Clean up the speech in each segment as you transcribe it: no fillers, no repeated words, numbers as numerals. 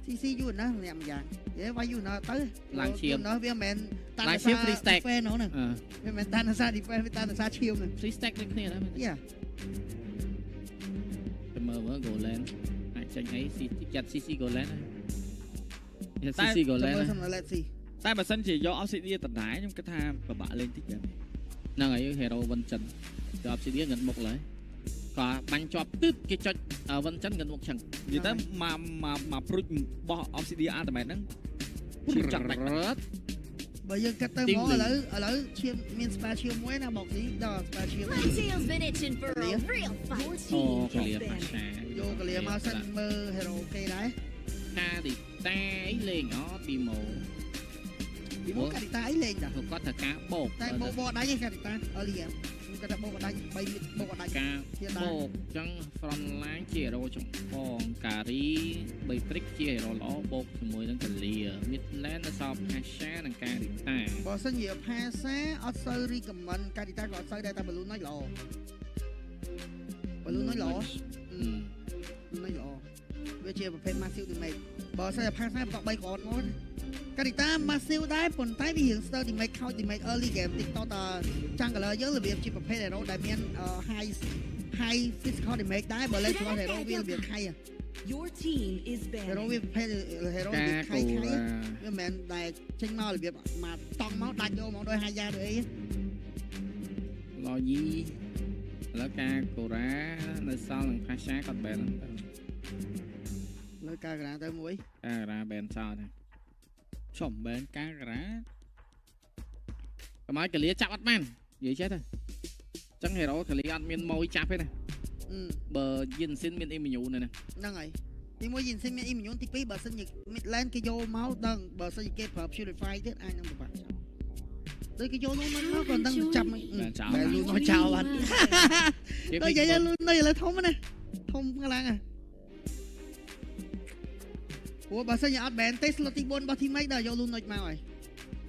CC យូរណាស់ម្យ៉ាងនិយាយវាយយូរណាស់ទៅ ឡើងឈាម ណាស់វាមិនមែនតា ឡើងឈាម free stack ហ្វេនោះហ្នឹងវាមិនមែនតានសា defense វាតានសាឈាមហ្នឹង free stack ដូចគ្នាដែរយ៉ាទៅមើលមើល Golan អាចចេញអីចាត់ CC Golan តែ CC Golan តែបើសិនជាយក Obsidian ដដែលខ្ញុំគិតថាពិបាកលេងតិចហ្នឹងហើយ Hero Vincent ទៅ Obsidian ងឹតមុខឡើយក៏បាញ់ជាប់ទឹកគេចុច Vincent ងឹតមុខចឹងនិយាយទៅមកព្រុចបោះ Obsidian Ultimate ហ្នឹងឈាមចាក់ដាច់រត់បើយើងគិតទៅមកឥឡូវឈាមមាន spare ឈាមមួយណាบอกនេះដល់ spare ឈាមអូកលៀយកកលៀមកសិនមើល hero គេដែរកាឌីតាអីលេងអត់ពីម៉ូពីម៉ូកាឌីតាអីលេងដែរគាត់ថាការបោកតែបោកដៃឯងកាឌីតាអលីខ្ញុំគាត់ថាបោកដៃ3មីតបោកដៃការបោកចឹង front line ជា hero ចម្បងការី3 trick ជា hero ល្អបោកជាមួយនឹងកលៀ mid lane នៅសល់ Pasha និងកាឌីតាបើសិនជា Pasha អត់សូវ recommend កាឌីតាក៏អត់សូវដែរតែ balloon ហ្នឹងល្អ balloon ហ្នឹងល្អវាជាប្រភេទ massive damage បើសិនជា Pasha បន្ត3គ្រាប់មកកាឌីតា massive ដែរប៉ុន្តែវារៀង slow damage ខោច damage early game តិចតទៅ jungler យើងរបៀបជាប្រភេទ hero ដែលមាន high physical damage ដែរបើលេងជាមួយ hero វារបៀបខៃYour team is banned. hero វាប្រភេទ hero វាខៃវាមិនមែនដែលចេញមករបៀបមកតង់មកដាច់យកមកដោយហាយ៉ាដូចអីឡយីឥឡូវការកូរ៉ានៅសល់នឹង Pasha គាត់បែនទៅលើការកូរ៉ាទៅមួយការកូរ៉ាបែនចោលហ្នឹងចំបែនការកូរ៉ាកម្មាយកលៀចាប់អត់បាននិយាយចេះទៅចឹង hero កលៀអត់មានម៉ួយចាប់ទេណាបើយិនស៊ីនមានអ៊ីមីញូហ្នឹងហើយទីមួយយិនស៊ីនមានអ៊ីមីញូទី2បើសិនជា mid lane គេយកមកដឹងបើសិនជាគេប្រើ purify ទៀតអាចនឹងពិបាកចាប់ដូចគេយកលូនមកក៏ដឹងចាប់បែលូនមកចោលបាត់ដូចនិយាយលូននៅឥឡូវធំណាធំខ្លាំងហ่ะព្រោះបើសិនជាអត់បែនទេ slot ទី4របស់ teammate ដល់យកលូននុចមកហើយ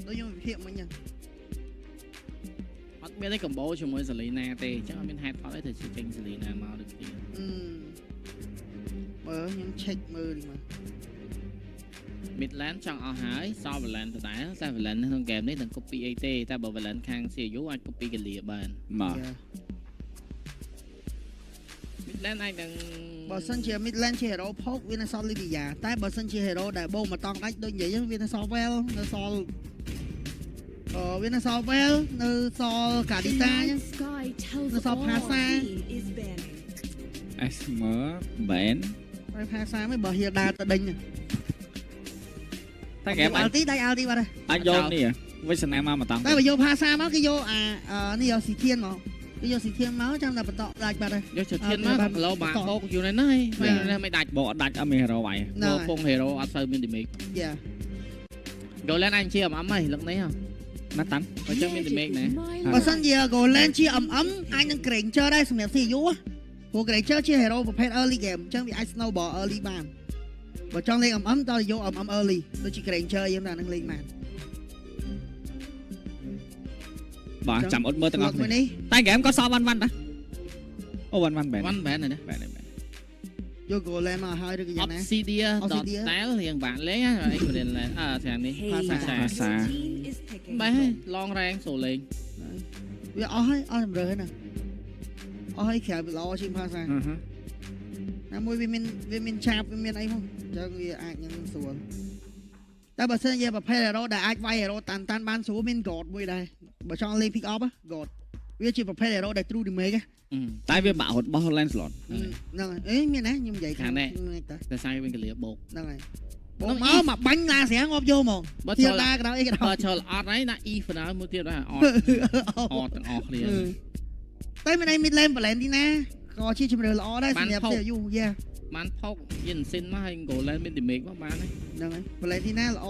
ដូចខ្ញុំវិភាគមិញហ្នឹងអត់មានទេកម្បោជាមួយសាលីណាទេអញ្ចឹងអត់មានហេតុផលអីទៅចេញសាលីណាមកដូចគ្នាមើលខ្ញុំ check មើលនេះមក Midland ចង់អស់ហើយសល់ Valent ដដែលតែ Valent ក្នុងហ្គេមនេះនឹង copy អីទេតែបើ Valent ខាង CU អាច copy កលៀបានមក Midland អាចនឹងបើសិនជា Midland ជា hero ផោកវានៅសល់ Lydia តែបើសិនជា hero ដែលបូមមកតង់ដាច់ដូចនិយាយហ្នឹងវានៅសល់ Well នៅសល់វានៅសល់ Well នៅសល់ Kadita អញ្ចឹងនៅសល់ Pasha អេសមើបែនហើយ Pasha មិនបើ Hilda ទៅដេញតែគេអាល់ទីដៃអាល់ទីបាត់ហើយអាចយកនេះវិសនាមកតង់តែបើយក Pasha មកគេយកនេះយកស៊ីធៀនមកគេយកស៊ីធៀនមកចាំតែបន្តដាច់បាត់ហើយយកស៊ីធៀនមកគីឡូបាបោកយូរណាស់ហើយមិនដាច់បោកដាច់អត់មាន hero វាយបោកពង hero អត់សូវមាន damage យ៉ា Golan អញជាអំហីលឹកនេះហ៎ណាតាន់បើចឹងមាន damage ណាបើសិនជា Golan ជាអំអាចនឹង Granger ដែរសម្រាប់ CU ព្រោះ Granger ជា hero ប្រភេទ early game អញ្ចឹងវាអាច snowball early បានបើចង់លេងតើយក early ដូចជា Granger យើងតែនឹងលេងបានបាទចាំអត់មើលទាំងអស់គ្នាតែហ្គេមក៏សល់វ៉ាន់ដែរអូវ៉ាន់បែនវ៉ាន់បែនណាបែនយក Golan មកហើយឬក៏យ៉ាងណា Obsidian ដល់តែរៀងបាក់លេងហើយ Golan ថ្ងៃនេះ Pasha បែរ long rank សូលេងវាអស់ហើយអស់ជំរឿនណាអស់ហើយក្រៅល្អជាង Pasha ណាមួយវាមានឆាបវាមានអីមកអញ្ចឹងវាអាចនឹងស្រួលតែបើសិនជាប្រភេទ hero ដែលអាចវាយ hero តាន់បានស្រួលមាន god មួយដែរបើចង់លេង pick up god វាជាប្រភេទ hero ដែល true damage តែវាបាក់រត់បោះ landslot ហ្នឹងហើយអេមានណាខ្ញុំនិយាយខាងនេះតែសាយវិញកលៀបោកហ្នឹងហើយបោកមកបាញ់ឡាស្រាងាប់យកហ្មងបើចូលដាក៏ដោយអីក៏ដោយបើចូលអត់ហើយណា E final មួយទៀតដែរអត់ទាំងអស់គ្នាតែមានអី mid lane Valentina ក៏ជាជំរឿល្អដែរសម្រាប់ CU យ៉ាបានផុកយិនស៊ីនមកហើយ Golan មាន damage មកបានហ្នឹងហើយ Valentina ល្អ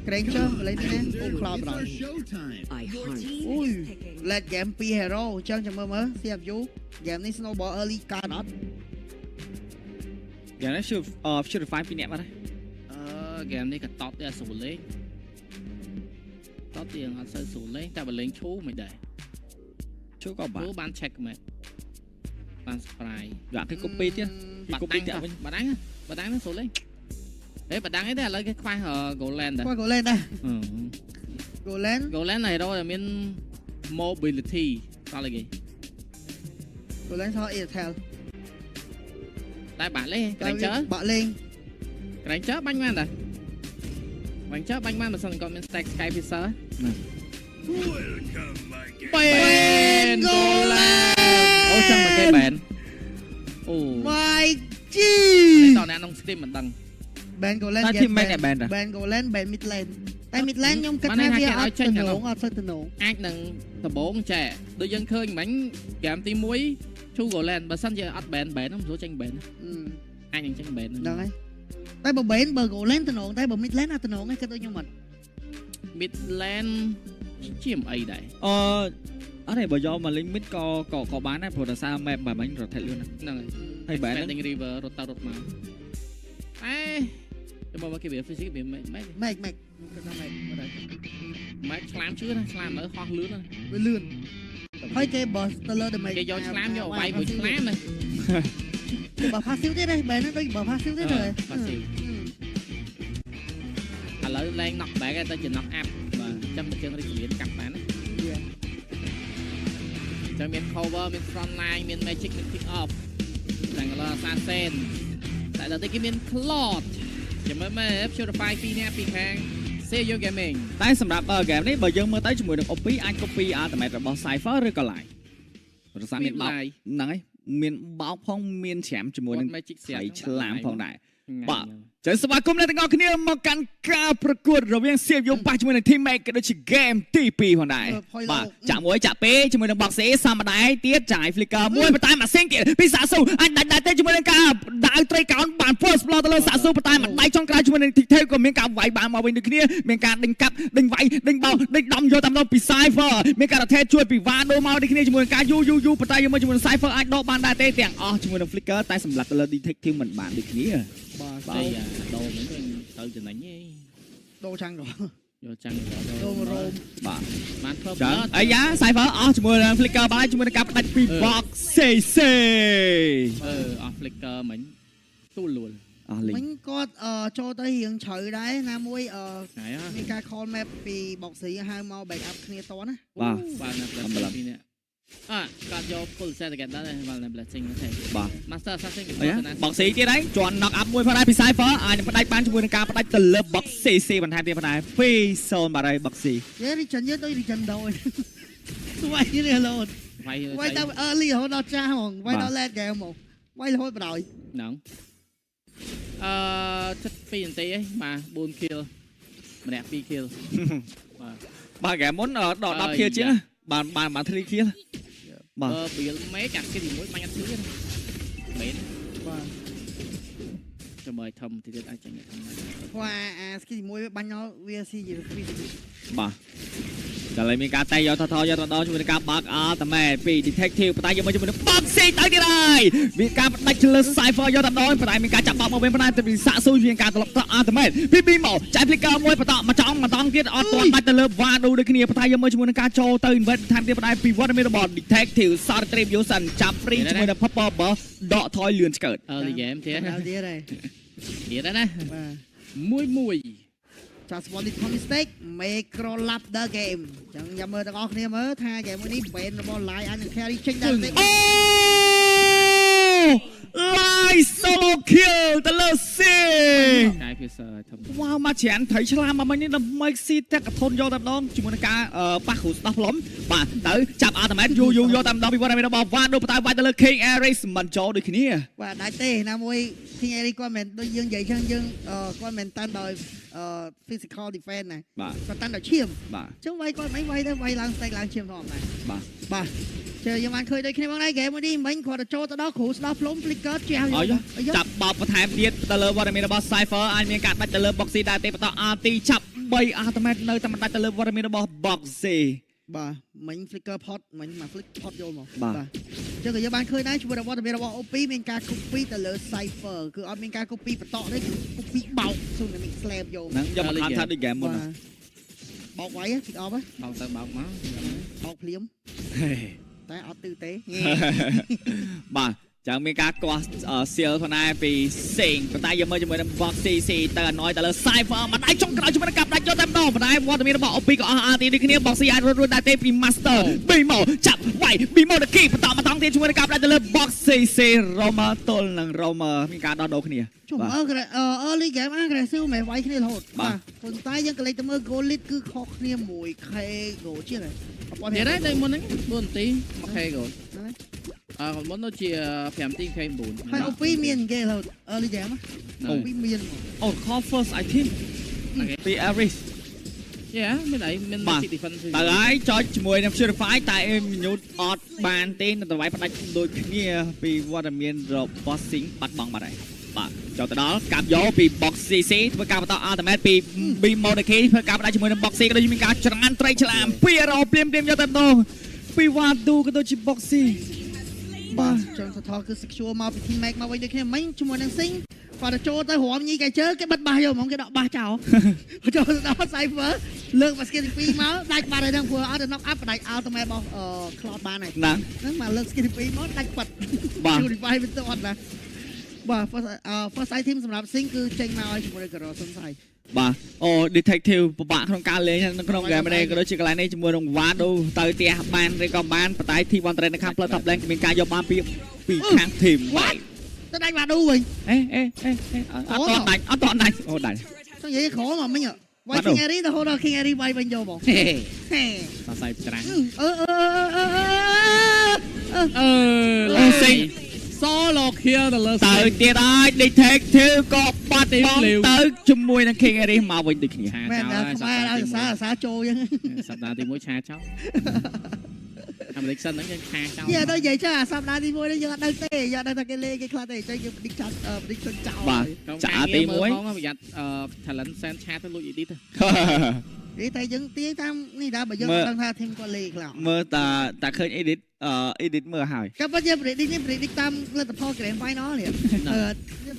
Granger Valentina អូ cloud ដល់អូយ late game 2 hero អញ្ចឹងចាំមើល CFU game នេះ snowball early កើតអត់game នេះ purify 2នាក់បាត់ហើយgame នេះក៏តបទេអត់ស្រួលលេងតបទៀតអត់សូវស្រួលលេងតែបើលេងឈូមិនដែរឈូក៏បានcheck មែន បាន spray dạ cái copy chứ cái copy bạn đắng nó số lên đấy bạn đắng ấy thế là lấy cái khoai Goland khoai Goland đây ừ. Goland này đâu là miền mobility sao là gì Goland sao Intel đây bạn lên cái đánh chớ bạn lên cái đánh chớ banh man rồi bánh chớ banh man mà sao còn miền stack sky pizza Ben Goland ô chẳng mà cái bèn my G tao nè nông steam mình đằng Ben Goland ta team này bèn rồi Ben Goland Ben Midland tại Midland nhưng cách hai phía chân nổ ở phân nổ anh đừng tập bố con trẻ đôi dân khơi bánh kèm tí muối chu Goland bà sân giờ ăn bèn bèn không số tranh bèn anh đừng tranh bèn đấy tại bờ bèn bờ Goland tân nổ tại bờ Midland tân nổ ngay cái tôi nhưng mà Midland chiếm ấy đấy ở đây bởi do mà lính mid có bán này rồi là sao mẹ bà bánh rồi thay luôn này hay bán Expanding River rốt tao rốt mà ai cho mà cái việc physics bị mày slam chứ này slam ở ho lướn này lươn thấy cái bờ Stellar mày cái do slam vô bay vừa slam này bờ pha xíu thế đây bé nó đây bờ pha xíu thế rồi à lỡ lên nọc bẻ cái ta chỉ nọc áp và trong cái chân đi cặp bán cho miền cover miền frontline miền magic miền pick up rằng là assassin tại là cái miền cloth chỉ mới purify phi nè phi khang see your gaming តែសម្រាប់ហ្គេមនេះបើយើងមើលទៅជាមួយនឹង OP អាច copy ultimate របស់ Cypher ឬក៏ Live ព្រោះសារមានបោកហ្នឹងហើយមានបោកផងមានច្រាមជាមួយនឹង magic ស្អីឆ្លាមផងដែរបាទចឹងស្វាគមន៍អ្នកទាំងអស់គ្នាមកកាន់ការប្រកួតរវាងសៀវយងប៉ះជាមួយនឹង Team Make ក៏ដូចជា game ទី2ផងដែរបាទចាក់មួយចាក់ពីរជាមួយនឹង Boxy សាមដែរទៀតចាយ Flicker មួយប៉ុន្តែម៉ាស៊ីនទៀតពីសាស៊ូអាចដាច់ដែរទេជាមួយនឹងការដាវត្រីកោនបាន First Blood ទៅលើសាស៊ូប៉ុន្តែមិនដៃចុងក្រោយជាមួយនឹង Dictate ក៏មានការវាយបានមកវិញដូចគ្នាមានការដេញកាប់ដេញវាយដេញបោកដេញដំយកតាមនោះពី Cypher មានការ attack ជួយពី Vado មកដូចគ្នាជាមួយនឹងការយូប៉ុន្តែយើងមើលជាមួយនឹង Cypher អាចដកបានដែរទេទាំងអស់ជាមួយនឹង Flicker តែសម្រាប់ទៅលើ Detective មិនបានដូចគ្នាបាទដូរមិនទៅចំណេញទេដូរចាំងrồiយកចាំងដូររោមបាទបានធ្វើចាអាយ៉ា Cypher អស់ជាមួយនឹង Flicker បានជាមួយនឹងការផ្ដាច់ពី Box CC អស់ Flicker មិញទូលួលអស់លីងមិញគាត់ចូលទៅរៀងជ្រៅដែរណាមួយមានការ call map ពី Boxy ហៅមក back up គ្នាតណាបាទណាស់ពីនេះគាត់យក full set กันដែរបាទ blessing ទេបាទ master assassin Box C ទៀតហើយជាន់ knock up មួយផងដែរពី Cypher អាចផ្ដាច់បានជាមួយនឹងការផ្ដាច់ទៅលើ Box CC បន្ថែមទៀតផងដែរ2-0បាទហើយ Box C យេ Region យើងដូច Region ដោយស្វ័យនេះឡូតវាយទៅ early រហូតដល់ចាស់ហ្មងវាយដល់ late game ហ្មងវាយរហូតបណ្ដោយហ្នឹងចិត្ត2នាទីឯងបាទ4 kill ម្នាក់2 kill បាទ game មុនដល់10 kill ជាងបាន3 kill បាទបៀលមេកាត់គេទីមួយបាញ់អត់ឈឺទេមែនបាទចាំមើលធំទីទៀតអាចចាញ់ធំព្រោះអាស្គីទីមួយបាញ់ដល់វាស៊ីជាបាទតែឡើយមានការតែយកថតយកទៅដល់ជាមួយនឹងការបាក់តែម៉ែពី Detective ប៉ុន្តែយកមកជាមួយនឹង Boxy ទៅទៀតហើយមានការផ្ដាច់លើ Cypher យកទៅដល់ប៉ុន្តែមានការចាប់បោកមកវិញប៉ុន្តែទៅពីសាក់ស៊ូមានការត្រឡប់ទៅតែម៉ែពីមកចាយ Flicker មួយបន្តមកចង់មកតង់ទៀតអត់ទាន់ដាច់ទៅលើ Vado ដូចគ្នាប៉ុន្តែយកមកជាមួយនឹងការចូលទៅ invert ថែមទៀតប៉ុន្តែពីវត្តមានរបស់ Detective Retribution ចាប់ free ជាមួយនឹង Purple ដកថយលឿនឆ្កើតearly game ទៀតហើយទៀតណាមួយចាស់ Small Little Mistake Macro Lab the game ចឹងចាំមើលទាំងអស់គ្នាមើលថា game នេះ ban របស់ Live អាចនឹង carry ចេញដែរទេ Live solo kill ទៅលើ Sing កាយ Fisher ធំ wow មកច្រានត្រីឆ្លាមមកមិញនេះដើម្បីស៊ីតែកធនយកតែម្ដងជាមួយនឹងការប៉ះគ្រូស្ដោះផ្លុំបាទទៅចាប់ ultimate យូយកតែម្ដងពីវត្តមានរបស់ Vado បន្តវាយទៅលើ King Ares មិនចូលដូចគ្នាបាទដាច់ទេណាមួយ King Ares គាត់មិនដូចយើងនិយាយចឹងយើងគាត់មិនតាន់ដោយphysical defense ណាគាត់តាន់ដោយឈាមបាទចឹងវាយគាត់មិនវាយទៅវាយឡើងស្ទែកឡើងឈាមធម្មតាបាទជើយើងបានឃើញដូចគ្នាបងដែរហ្គេមនេះមិញគាត់ទៅចូលទៅដល់គ្រូស្ដោះផ្លុំ Flicker ជះចាប់បោកបន្ថែមទៀតទៅលើវត្តមានរបស់ Cypher អាចមានការដាច់ទៅលើ Boxy ដែរទេបន្ត RT ចាប់3 ultimate នៅតែមិនដាច់ទៅលើវត្តមានរបស់ Boxy បាទមិញ Flicker pot មិញមក Flick pot យកមកបាទចឹងក៏យើងបានឃើញដែរជាមួយវត្តមានរបស់ OP មានការ copy ទៅលើ Cypher គឺអត់មានការ copy បន្តទេ copy បោក Tsunami Slam យកហ្នឹងយកមកខាត់ថាដូច game មុនបោកវាយ pick up បោកទៅបោកមកបោកភ្លាម តែអត់ទឺទេ បាទចាំមានការកោះសៀលផងដែរពីសេងប៉ុន្តែយើងមើលជាមួយនឹង box CC ទៅអណយទៅលើ Cypher មកដៃចុងក្រោយជាមួយនឹងកាប់ដាច់យកតែម្ដងប៉ុន្តែវត្តមានរបស់ OP ក៏អស់អាទីដូចគ្នា box CC អាចរត់ដែរទេពី Master Bimo ចាប់វាយ Bimo ដកីបន្តមកតង់ទៀតជាមួយនឹងកាប់ដាច់ទៅលើ box CC Romer ទល់នឹង Romer មានការដោះដូរគ្នា ជុំearly game aggressive មិនវាយគ្នារហូតបាទប៉ុន្តែយើងក៏លេចទៅមើល goal lead គឺខុសគ្នា 1k goal ជាងហើយ និយាយដែរមុនហ្នឹង4នាទី 1k goal មុននោះជា5ទី K9 ហើយ OP មានគេរហូត early game OP មាន Oh call first I think ពី Aris មានអីមាន Magic Defense តើហើយចុចជាមួយនឹង Purify តែ minute អត់បានទេនៅតែវាយផ្ដាច់ដូចគ្នាពីវត្តមានរបស់ Sing បាត់បង់បាត់ហើយបាទចូលទៅដល់កាប់យកពី box CC ធ្វើការបន្ត ultimate ពី Bimo ដកីធ្វើការផ្ដាច់ជាមួយនឹង box C ក៏ដូចមានការច្រានត្រីឆ្លាម200ព្រាមយកតែម្ដងពីវ៉ាឌូក៏ដូចជា box C បាទចង់សថគឺ secure មកពី team make មកវិញដូចគ្នាមិញជាមួយនឹង Sing គាត់ទៅចូលទៅរំញីកែជើគេបិទបាសយកហ្មងគេដកបាសចោលចូលទៅដល់ Cypher លើក basket ទី2មកដាច់បាត់ហើយហ្នឹងព្រោះអត់ទៅ knock up ដាច់ ultimate របស់ Cloud បានហើយហ្នឹងមកលើក basket ទី2មកដាច់បាត់ Purify វាទៅអត់ណាបាទ first side team សម្រាប់ Sing គឺចេញមកឲ្យជាមួយនឹង Garo សុនសាយបាទអូ detective ពិបាកក្នុងការលេងនៅក្នុង game នេះក៏ដូចជាកន្លែងនេះជាមួយនឹង Wado ទៅផ្ទះបានឬក៏បានប៉ុន្តែ T1 Trend នៅខាង Plus Top Lane មានការយកបានពីខាង team ទៅដាច់ Wado វិញអត់ដាច់អូដាច់ទៅនិយាយក្រមកមិញវាយ King Ari ទៅហូតដល់ King Ari វាយវិញយកបងហេសរសៃច្រាំងSing solo kill ទៅលើទៅទៀតហើយ detective ក៏បាត់បង់ទៅជាមួយនឹង King Ari មកវិញដូចគ្នាមែនដែរខ្មែរឲ្យសារចូលអញ្ចឹងសប្តាហ៍ទី1ឆាចោលអាមេរិកសិនហ្នឹងយើងឆាចោលទៅនិយាយចាសប្តាហ៍ទី1នេះយើងអត់ដឹងទេយើងអត់ដឹងថាគេលេងគេខ្លះទេអញ្ចឹងយើង predict ចោលបាទចាទី1ប្រយ័ត្នtalent send ឆាទៅលួច edit ទេតែយើងទាញតាមនេះដែរបើយើងដឹងថា team គាត់លេងខ្លះមើលតាឃើញ edit មើលហើយក៏ប៉ុន្តែ predict តាមលទ្ធផល grand final នេះ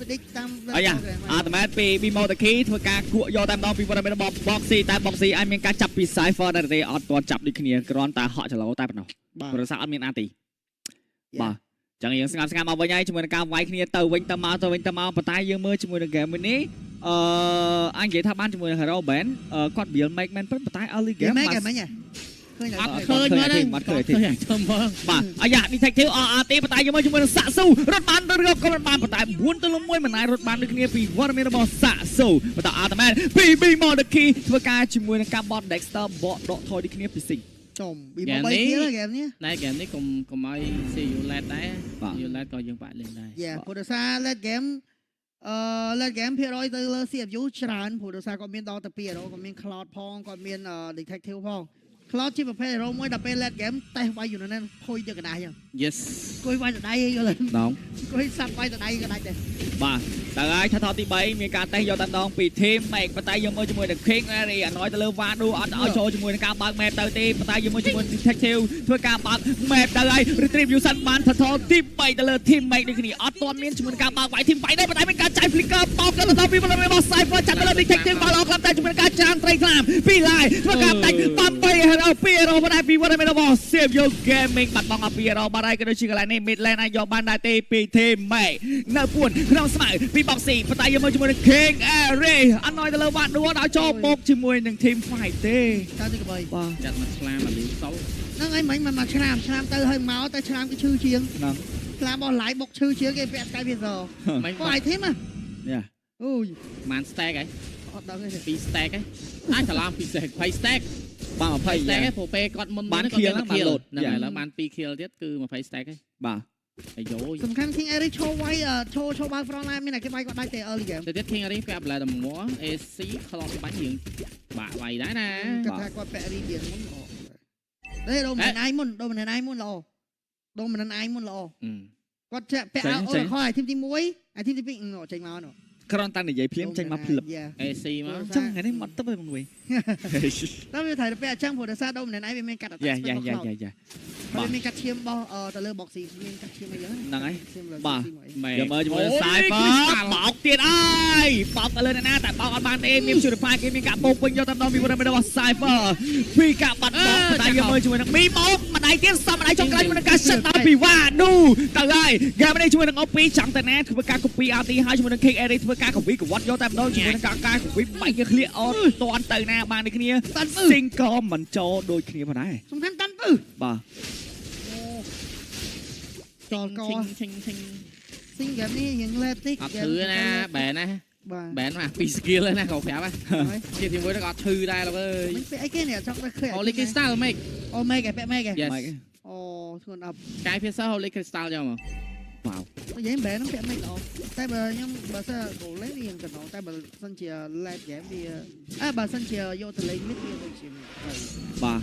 predict តាមលទ្ធផល grand final អាត្មាពី Bimo ដកីធ្វើការគក់យកតែម្ដងពីវត្តមានរបស់ box C តែ box C អាចមានការចាប់ពី Cypher ដែរទេអត់ទាន់ចាប់ដូចគ្នាគ្រាន់តែហក់ចលោតែប៉ុណ្ណោះព្រោះសារអត់មានអាទីបាទចឹងយើងស្ងាត់មកវិញហើយជាមួយនឹងការវាយគ្នាទៅវិញទៅមកប៉ុន្តែយើងមើលជាមួយនឹង game នេះអញនិយាយថាបានជាមួយនឹង Hero Band គាត់ build make man ប៉ុន្តែ early game មិនឃើញអត់ឃើញមើលចាំមើលបាទអាយ៉ា detective RRT ប៉ុន្តែយើងមើលជាមួយនឹងសាក់ស៊ូរត់បានទៅឬក៏មិនបានប៉ុន្តែ4ទៅ1មិនអាចរត់បានដូចគ្នាពីវត្តមានរបស់សាក់ស៊ូបន្ត ultimate ពី Bimo ដកីធ្វើការជាមួយនឹងការបត់ Dexter បកដកថយដូចគ្នាពីស៊ីចំ Bimo 3 kill ហ្គេមនេះណែហ្គេមនេះកុំឲ្យ see you late ដែរ you late ក៏យើងបាក់លេងដែរព្រោះដោយសារ late game late game ភាគរយទៅលើ CFU ច្រើនព្រោះដោយសារគាត់មានដល់ទៅ2 hero គាត់មាន Cloud ផងគាត់មាន detective ផង Cloud ជាប្រភេទ hero មួយដល់ពេល late game តេះវាយอยู่នៅខូចយកកណ្ដាស់ចឹង Yes គួយវាយទៅដៃយល់ទេដងគួយសាប់វាយទៅដៃក៏ដាច់ដែរបាទតើហើយថាទី3មានការតេះយកតែម្ដងពី team make ប៉ុន្តែយើងមើលជាមួយនឹង King Ari អណយទៅលើ Wado អត់ឲ្យចូលជាមួយនឹងការបើក map ទៅទេប៉ុន្តែយើងមើលជាមួយ detective ធ្វើការបើក map ទៅហើយ retribution បានថាទី3ទៅលើ team make ដូចគ្នាអត់ទាន់មានជាមួយនឹងការបើកវាយ team 5ដែរប៉ុន្តែមានការចាយ flicker បោកទៅដល់ពីរបស់ Cypher ចាត់ទៅលើ detective បាល់អស់ក្លាប់តែជាមួយនឹងការចាងត្រីខ្លាមពី line ធ្វើការដាច់បំ3 hero 2 hero ប៉ុន្តែពីវត្តមានរបស់ CFU Gaming បាត់បង់2 hero បាត់ហើយក៏ដូចជាកន្លែងនេះ mid lane អាចយកបានដែរទេពី team make នៅពួនក្នុងស្មៅពី box C ប៉ុន្តែយើងមើលជាមួយនឹង King Ari អត់ណយទៅលើ Wado ដល់ចូលបោកជាមួយនឹង team fight ទេតាមទី3បាទចាត់មកឆ្លាមអាលីសូលហ្នឹងហើយមិញមកឆ្លាមទៅហើយមកតែឆ្លាមគេឈឺជាងហ្នឹងឆ្លាមបោះ live បុកឈឺជាងគេពាក់ Sky Visor មិញគាត់ឲ្យ team យ៉ាអូយបាន stack ហ៎អត់ដឹងទេ2 stack ហ៎អាចច្រឡំ2 stack 20 stack បាន20 stack ហ៎ព្រោះពេលគាត់មុនបាន kill ហ្នឹងបាន load ហ្នឹងហើយឥឡូវបាន2 kill ទៀតគឺ20 stack ហ៎បាទអាយ៉ូសំខាន់ King Ari ឈោវាយឈោបើ front line មានតែគេវាយគាត់ដាច់ទេ early game ទៅទៀត King Ari ពាក់ blade តែមួយ AC ខ្លោបបាញ់រៀងបាក់វាយដែរណាគាត់ថាគាត់ពាក់ Radiant មុនល្អទេដូរមិនឯងមុនដូរមិនឯងមុនល្អដូរមិនឯងមុនល្អគាត់ចាក់ពាក់អូខឲ្យ team ទី1អា team ទី2ចេញមកនោះគ្រាន់តែនិយាយភ្លាមចេញមកភ្លឹប AC មកចឹងថ្ងៃនេះមកទៅវិញតែវាត្រូវទៅពាក់អញ្ចឹងព្រោះដោយសារដូរមិនឯងវាមានកាត់អត់យ៉ា ហើយមានកាត់ឈាមរបស់ទៅលើបុកស៊ីមានកាត់ឈាមអីចឹង ហ្នឹងហើយ ឈាមលើ បាទ មែន យកមើលជាមួយ Cypher បោកទៀតអើយបោកទៅលើអ្នកណាតែបោកអត់បានទេមានជួយផាគេមានការបោកពេញយកតាមដល់ពីរបស់ Cypher ពីការបាត់បោកតែយកមើលជាមួយនឹងមីបោកម្ដាយទៀតសំម្ដាយចុងក្រោយជាមួយនឹងការសិតដល់ពីវ៉ាឌូទៅហើយហ្គេមនេះជាមួយនឹង OP ចង់តែណាធ្វើការ copy RT ហើយជាមួយនឹង King Eric ធ្វើការ copy កវត្តយកតែម្ដងជាមួយនឹងការ copy បាច់យកឃ្លៀអត់តន់ទៅណាបាននេះគ្នា single មិនចូលដូចគ្នាផងដែរ សំខាន់តាន់ពឹ បាទ ចលក ឈិញ ស៊ីងហ្គេមនេះរៀងលេបតិច អត់ឈឺណាបែនណា បាទ បែនមកពី skill ហ្នឹងណាក៏ប្រាប់ហ្នឹងជាទីមួយក៏អត់ឈឺដែរលោកអើយ មិនពេលអីគេនេះចង់ទៅឃើញ Holy Crystal មេក អូមេកឯពាក់មេកឯ Yes អូធ្ងន់អប់ កាយភាសា Holy Crystal យកមក និយាយបែរហ្នឹងពាក់មេកល្អតែបើខ្ញុំបើសិនគោលេងរៀងកណ្ដោតែបើសិនជា live game វាបើសិនជាយកទៅលេងនេះវាដូចជា បាទ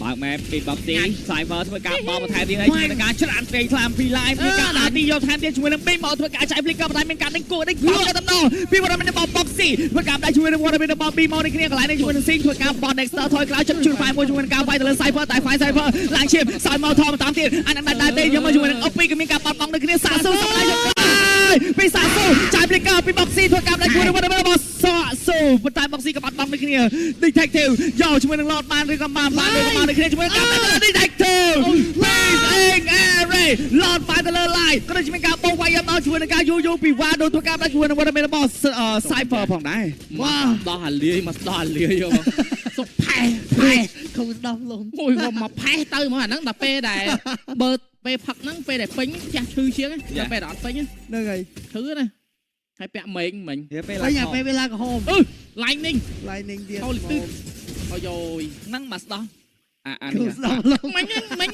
បើក map ពី boxy Cypher ធ្វើការបោកបន្ថែមទៀតហើយជាមួយនឹងការច្រានពេកខ្លាំងពី live មានការដាក់ទីយកថែមទៀតជាមួយនឹង Big Mo ធ្វើការចែក flicker បន្ថែមមានការដេញគោដេញបោកទៅដល់ពីវត្តមានបោក boxy ធ្វើការដាក់ជាមួយនឹងវត្តមានបោក Big Mo នេះគ្នាកន្លែងនេះជាមួយនឹង Sing ធ្វើការបោក Dexter ថយក្រោយចិត្តជួយ Fire មួយជាមួយនឹងការ Fight ទៅលើ Cypher តែ Fire Cypher ឡើងឈាម Cypher ថមតាមទៀតអានឹងដែរទេយកមកជាមួយនឹង OP ក៏មានការបាត់បង់ដូចគ្នាសាស៊ូសម្រាប់ពីសាស៊ូចែក flicker ពី boxy ធ្វើការដាក់ជាមួយនឹងវត្តមានបោកស៊ូប៉ុន្តែ boxy ក៏បាត់បង់ដូចគ្នា Detective យកជាមួយនឹង Lord បានឬក៏បានដូចគ្នាជាមួយការ Detective Amazing Array Lord បានទៅលើ live ក៏ដូចជាមានការបោកវាយដល់ជាមួយនឹងការយូពីវ៉ាដូចធ្វើការដាក់ជាមួយនឹងវត្តមានរបស់ Cypher ផងដែរ វ៉ាដោះអាលាយមកដោះអាលាយយកមកសុខផែខូស្ដោះលំ អូយមកផែទៅមកអាហ្នឹងដល់ពេលដែលបើពេលផឹកហ្នឹងពេលដែលពេញចាស់ឈឺជាងដល់ពេលអត់ពេញហ្នឹងហើយឈឺណាហើយពាក់មេងមិញពេលពេលវេលាក្រហមlightning ទៀត Holy ទឹកអូយហ្នឹងមកស្ដោះខូស្ដោះលំមិញ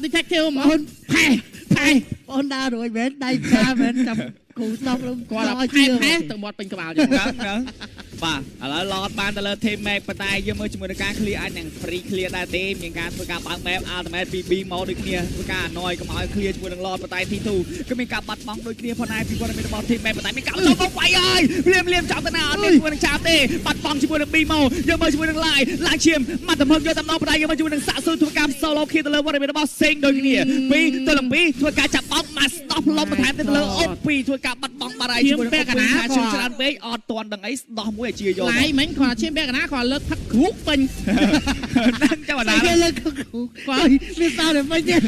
detective ហ្មងផែបងដើររួចមែនដៃចាមែនចាប់គូស្ដោះលំគាត់ផែទៅមាត់ពេញក្បាលចឹងបាទឥឡូវ Lord បានទៅលើ team mate ប៉ុន្តែយើងមើលជាមួយនឹងការ clear អាចនឹង free clear ដែរទេមានការធ្វើការបើក map ultimate BB មកដូចគ្នាធ្វើការ annoy កុំឲ្យ clear ជាមួយនឹង Lord ប៉ុន្តែ T2 ក៏មានការបាត់បង់ដូចគ្នាផងដែរពីគាត់មានរបស់ team mate ប៉ុន្តែមានការចូលមកវាយហើយលៀមចាប់ទៅណាអត់មានជាមួយនឹងចាប់ទេបាត់បង់ជាមួយនឹង B មកយើងមើលជាមួយនឹង live ឡើងឈាមមកតំហឹកយកតាមដល់ប៉ុន្តែយើងមើលជាមួយនឹងសាក់ស៊ូធ្វើការ solo kill ទៅលើវត្តមានរបស់ Sing ដូចគ្នា2ទៅនឹង2ធ្វើការចាប់បោកមក stop លំបន្ថែមទៅលើ OP ធ្វើការបាត់បង់បាត់ហើយជាមួយនឹងពាក់កណ្ដាលជឿច្រើនពេកអត់ទាន់ដឹងអីដោះមួយឲ្យជាយកឡាយមិញគាត់ឈាមពាក់កណ្ដាលគាត់លើកផឹកគ្រូពេញហ្នឹងចាំបណ្ដាគេលើកគ្រូគាត់មានសារតែពេញទៀត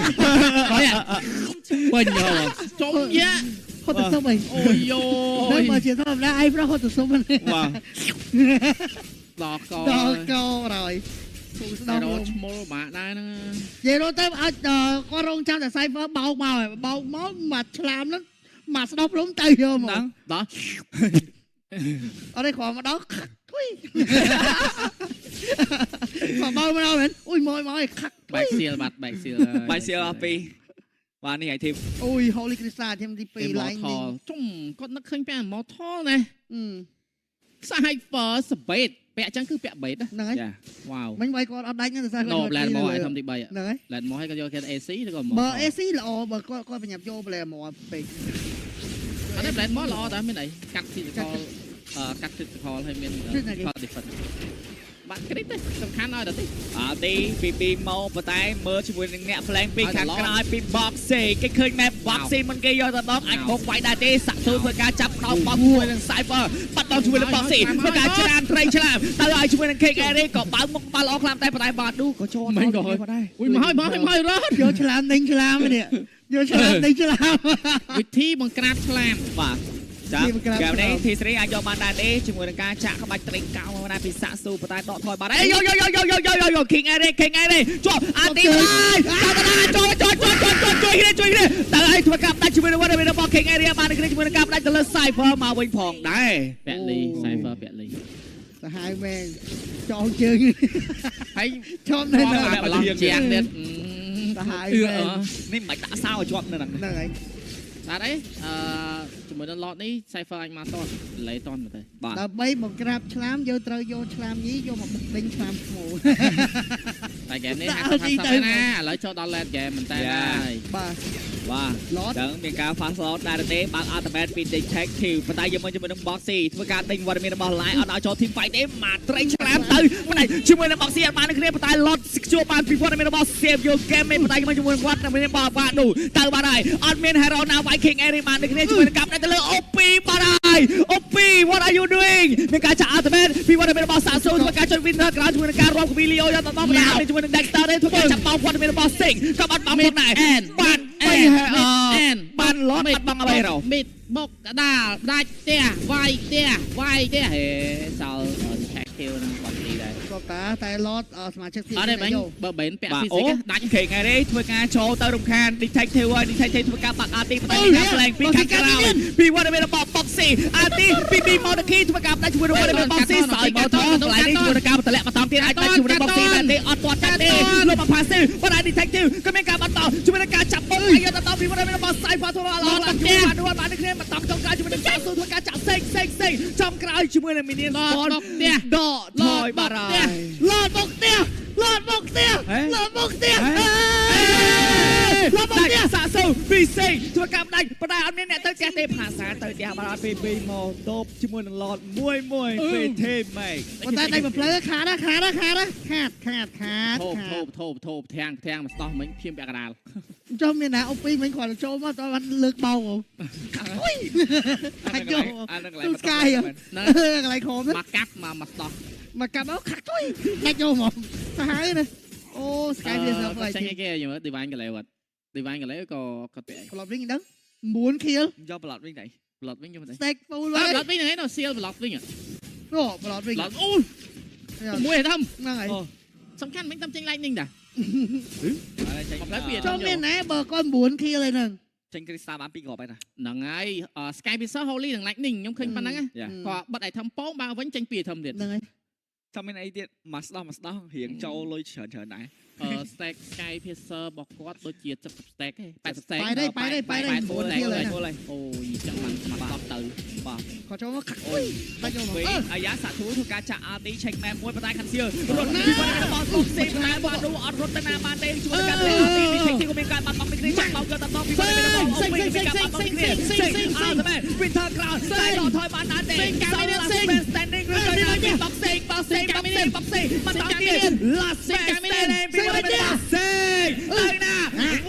ពេញយកចុងយ៉ាហត់ទៅសុំអីអូយយោដល់មកជាធម្មតាអីប្រហត់ទៅសុំហ្នឹងបាទដល់កហើយគូស្ដោះរត់ឈ្មោះបាក់ដែរហ្នឹងនិយាយរត់ទៅអាចគាត់រងចាំតែ Cypher បោកមកឆ្លាមហ្នឹងមកស្ដោះព្រមទៅយកមកដល់អត់ទេគ្រាន់មកដល់ធុយមកបោកមកមែនអូយមកឲ្យខាក់បែកសៀលបែកសៀលអស់ពីបាទនេះឲ្យធីមអូយ Holy Crystal ធីមទី2 line នេះជុំគាត់នឹកឃើញពាក់ Immortal ណាCypher សបេតពាក់ចឹងគឺពាក់បេតហ្នឹងហើយវ៉ាវមិញវាយគាត់អត់ដាច់ហ្នឹងតែគាត់ Blade មកឲ្យធំទី3ហ្នឹងហើយ Blade មកឲ្យគាត់យកគេ AC ឬក៏បើ AC ល្អបើគាត់បញ្ញាប់យក Blade មកពេកអត់ទេ Blade មកល្អតែមានអីកាត់ physical កាត់ physical ហើយមាន defense បាត់គ្រីតទេសំខាន់ឲ្យដល់ទីទីពីមកប៉ុន្តែមើលជាមួយនឹងអ្នក flank ពីខាងក្រោយពី boxy គេឃើញ map boxy មិនគេយកទៅដល់អាចបោកវាយដែរទេសាក់ស៊ូធ្វើការចាប់ដោបោកជាមួយនឹង Cypher បាត់បង់ជាមួយនឹង boxy ធ្វើការច្រានត្រីឆ្លាមទៅឲ្យជាមួយនឹង King Eric ក៏បើកមុខបាល់ល្អខ្លាំងតែប៉ុន្តែបាត់ឌូក៏ចូលមិនក៏ហើយអ៊ុយមករត់យកឆ្លាមដេញឆ្លាមនេះយកឆ្លាមដេញឆ្លាមវិធីបង្ក្រាបឆ្លាមបាទចាកែវនេះ T3 អាចយកបានដែរទេជាមួយនឹងការចាក់ក្បាច់ត្រេងកោមកដែរពីសាក់ស៊ូប៉ុន្តែដកថយបាត់ហើយយក King Eric ជាប់អាទីហើយចូលជួយគ្នាតែឲ្យធ្វើការដាច់ជាមួយនឹងវត្តមានរបស់ King Eric បានគ្នាជាមួយនឹងការដាច់ទៅលើ Cypher មកវិញផងដែរពាក់លី Cypher ពាក់លីសាហាវមែនចងជើងហើយឈប់នៅបឡងជាងទៀតសាហាវមែននេះមិនដាក់សោឲ្យជាប់នៅហ្នឹងហើយបាទអីជាមួយនឹង lot នេះ Cypher អាចមកតតលេតតមកទេដើម្បីបង្ក្រាបឆ្លាមយើងត្រូវយកឆ្លាមញីយកមកបុកដេញឆ្លាមឈ្មោះតែហ្គេមនេះ50 ណាឥឡូវចូលដល់ late game មែនតើហើយបាទ បាទចឹងមានការ fast load ដែរទេបើក ultimate ពី detective ប៉ុន្តែយើងមើលជាមួយនឹង Boxy ធ្វើការដេញវត្តមានរបស់ Line អត់ឲ្យចូល team fight ទេមកត្រីឆ្លាមទៅប៉ុន្តែជាមួយនឹង Boxy អត់បាននឹងគ្នាប៉ុន្តែ lot ជួបបានពីវត្តមានរបស់ Save Your Game ប៉ុន្តែយើងជាមួយនឹងវត្តមានរបស់បាក់នោះទៅបានហើយអត់មាន Hero ណា Viking Area បាននឹងគ្នាជាមួយនឹងកាប់ទៅលើ OP បានហើយ OP what are you doing មានការចាក់ ultimate ពីវត្តមានរបស់សាសូធ្វើការចុច winner ក្រោយជាមួយនឹងការរាប់គវីលីអូយកទៅដល់បណ្ដាជាមួយនឹង Dexter ទេធ្វើការចាប់បោកវត្តមានរបស់ Sing ក៏បាត់បង់ផងដែរបានបាន lot បាត់បង់អ្វីរោ មីតបុកកដាលដាច់ផ្ទះវាយផ្ទះហេសល់ detective នឹងបាត់ទីដែរ គាត់តែ lot សមាជិក team អត់ទេមិញបើបែនពាក់ physics ដាច់ខេងហើយទេធ្វើការចូលទៅរំខាន detective ហើយ detective ធ្វើការបាក់អាទីបន្តការផ្លែងពីខាងក្រៅពីវត្តមានរបស់ Boxy អាទីពី Monkey ធ្វើការដាច់ជាមួយនឹងវត្តមាន Boxy សើចមកទៅកន្លែងនេះធ្វើការបន្តលាក់បន្តទៀតអាចដាច់ជាមួយនឹង Boxy ដែរទេអត់ទាត់ទេលោកមក passive ប៉ុន្តែ detective ក៏មានការបន្តជាមួយនឹងការចាប់បុកហើយយកទៅពីវត្តមានរបស់ Cypher ធ្វើឲ្យឡងបានគ្នាបានគ្នាមកតំចុងក្រោយជាមួយនឹងចាក់ស៊ូធ្វើការចាក់សេងចំក្រោយជាមួយនឹង Minion Spawn ដកថយបារហើយ lot បុកផ្ទះសាសូពីសេងធ្វើការដាច់ប៉ុន្តែអត់មានអ្នកទៅផ្ទះទេភាសាទៅផ្ទះបាត់ពេល2មកតបជាមួយនឹង lot មួយពេលទេម៉េច ប៉ុន្តែដៃមួយផ្លូវខាតធូបធាងមកស្ដោះមិញភៀមពាក់កដាល ចុះមានណាអូពីមិញគាត់ចូលមកតើបានលើកបោកអុយអាចចូលទូស្កាយកន្លែងខំមកកាប់មកស្ដោះ មកកាប់អោខាក់ទុយដាច់ចូលមកទៅហើយណាអូស្កាយវាសើបហើយ ចាញ់គេយល់ divine កន្លែងវត្ត divine កន្លែងក៏ពាក់ ប្លុតវិញដឹង9 kill យកប្លុតវិញទៅ blot វិញខ្ញុំទៅ stack full ហើយ blot វិញហ្នឹង seal blot វិញ អូ blot វិញ blot អូមួយធំ ហ្នឹងហើយ សំខាន់មិញតាមចេញ lightning តា ចូលមានណាបើគាត់9 kill ហើយហ្នឹង ចេញ crystal បាន2គ្រាប់ហើយណា ហ្នឹងហើយ sky pisser holy និង lightning ខ្ញុំឃើញប៉ុណ្ណឹងគាត់បិទ item ប៉ងបើវិញចេញ2 item ទៀត ហ្នឹងហើយ ចាំមានអីទៀតមកស្ដោះរៀងចូលលុយច្រើនដែរ stack sky pisser របស់គាត់ដូចជា70 stack ទេ80 stack បាយ អូយចាំបានមកដល់ទៅបាទ គាត់ចូលមកខាក់ទុយដាច់ចូលមក អាយ៉ាសាធូធ្វើការចាក់ RT check map មួយប៉ុន្តែខាងសៀលរត់ពីបាត់របស់សុំសេផ្លែបាត់នោះអត់រត់ទៅណាបានទេជួយការ RT នេះក៏មានការបាត់បង់ពីគ្នាចាក់បោកយកទៅពីបាត់របស់អូវិញមានការបាត់បង់ពីគ្នាអត់មែន winter crown តែដកថយបានណាទេ standing ឬក៏ boxing មកតទៀត last standing ពីបាត់របស់សេទៅណា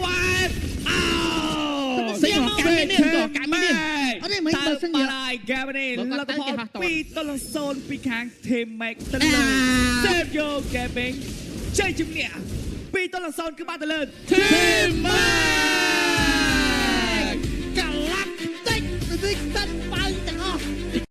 wipe out សេមកកាមីនក៏កាមីន អត់ទេមិនបើសិនជា Gavin លទ្ធផល2-0ពីខាង Team Mac ទៅលើ Save Your Gaming ជ័យជំនះ2-0គឺបានទៅលើ Team Mac កាឡាក់តិចតិចតាត់